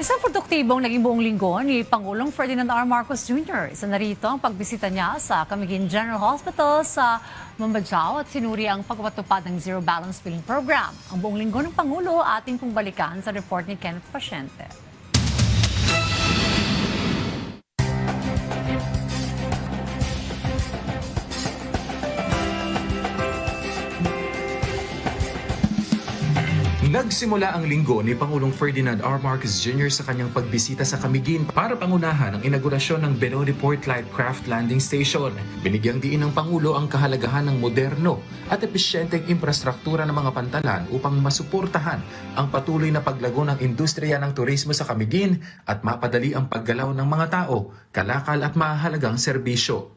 Isang produktibong naging buong linggo ni Pangulong Ferdinand R. Marcos Jr. Isa na rito ang pagbisita niya sa Camiguin General Hospital sa Mambadyao at sinuri ang pagpapatupad ng Zero Balance Billing Program. Ang buong linggo ng Pangulo ating pong balikan sa report ni Kenneth Pasyente. Nagsimula ang linggo ni Pangulong Ferdinand R. Marcos Jr. sa kanyang pagbisita sa Camiguin para pangunahan ang inaugurasyon ng Benoni Port Light Craft Landing Station. Binigyang diin ng Pangulo ang kahalagahan ng moderno at epesyenteng infrastruktura ng mga pantalan upang masuportahan ang patuloy na paglago ng industriya ng turismo sa Camiguin at mapadali ang paggalaw ng mga tao, kalakal at mahalagang serbisyo.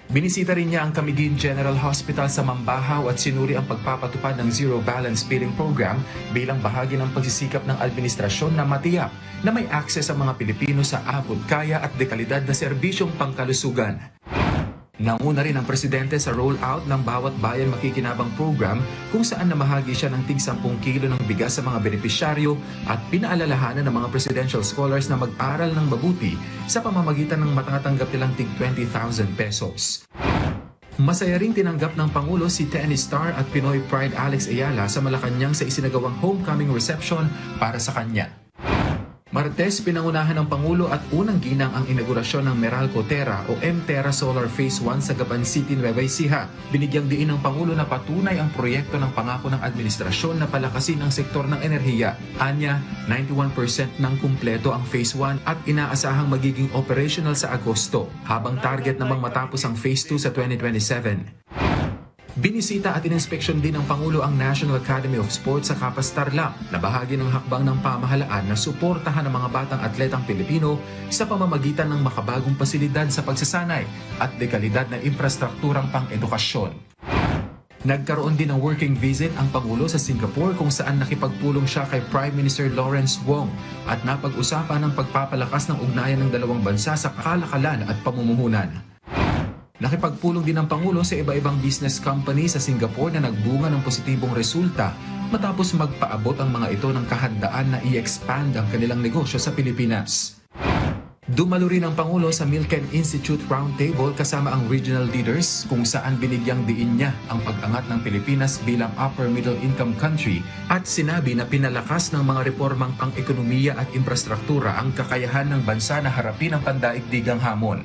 Binisita rin niya ang Camiguin General Hospital sa Mambahaw at sinuri ang pagpapatupad ng Zero Balance Billing Program bilang bahagi ng pagsisikap ng administrasyon na matiyak na may akses ang mga Pilipino sa abot kaya at dekalidad na serbisyong pangkalusugan. Nanguna rin ang presidente sa rollout ng Bawat Bayan Makikinabang program kung saan namahagi siya ng tig 10 kilo ng bigas sa mga benepisyaryo at pinaalalahanan ng mga presidential scholars na mag-aral ng mabuti sa pamamagitan ng matatanggap nilang tig 20,000 pesos. Masaya ring tinanggap ng Pangulo si tennis star at Pinoy Pride Alex Ayala sa Malacanang sa isinagawang homecoming reception para sa kanya. Martes, pinangunahan ng Pangulo at unang ginang ang inaugurasyon ng Meralco Terra o M-Terra Solar Phase 1 sa Gaban City, Nueva Ecija. Binigyang diin ng Pangulo na patunay ang proyekto ng pangako ng administrasyon na palakasin ang sektor ng enerhiya. Anya, 91% ng kumpleto ang Phase 1 at inaasahang magiging operational sa Agosto, habang target namang matapos ang Phase 2 sa 2027. Binisita at ininspeksyon din ng Pangulo ang National Academy of Sports sa Capas Tarlac na bahagi ng hakbang ng pamahalaan na suportahan ang mga batang atletang Pilipino sa pamamagitan ng makabagong pasilidad sa pagsasanay at dekalidad na infrastrukturang pang-edukasyon. Nagkaroon din ng working visit ang Pangulo sa Singapore kung saan nakipagpulong siya kay Prime Minister Lawrence Wong at napag-usapan ang pagpapalakas ng ugnayan ng dalawang bansa sa kalakalan at pamumuhunan. Nakipagpulong din ang Pangulo sa iba-ibang business company sa Singapore na nagbunga ng positibong resulta matapos magpaabot ang mga ito ng kahandaan na i-expand ang kanilang negosyo sa Pilipinas. Dumalo rin ang Pangulo sa Milken Institute Roundtable kasama ang regional leaders kung saan binigyang diin niya ang pag-angat ng Pilipinas bilang upper middle income country at sinabi na pinalakas ng mga reformang pang-ekonomiya at infrastruktura ang kakayahan ng bansa na harapin ang pandaigdigang hamon.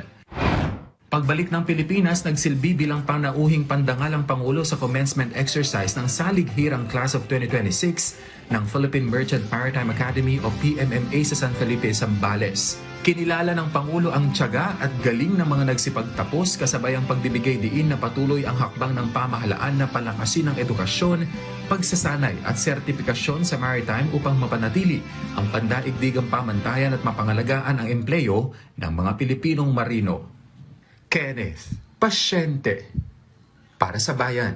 Pagbalik ng Pilipinas, nagsilbi bilang panauhing pandangal ang Pangulo sa commencement exercise ng salighirang Class of 2026 ng Philippine Merchant Maritime Academy o PMMA sa San Felipe, Zambales. Kinilala ng Pangulo ang tiyaga at galing ng mga nagsipagtapos kasabay ang pagbibigay diin na patuloy ang hakbang ng pamahalaan na palakasin ang edukasyon, pagsasanay at sertipikasyon sa maritime upang mapanatili ang pandaigdigang pamantayan at mapangalagaan ang empleyo ng mga Pilipinong marino. Kenneth Pasyente para sa Bayan.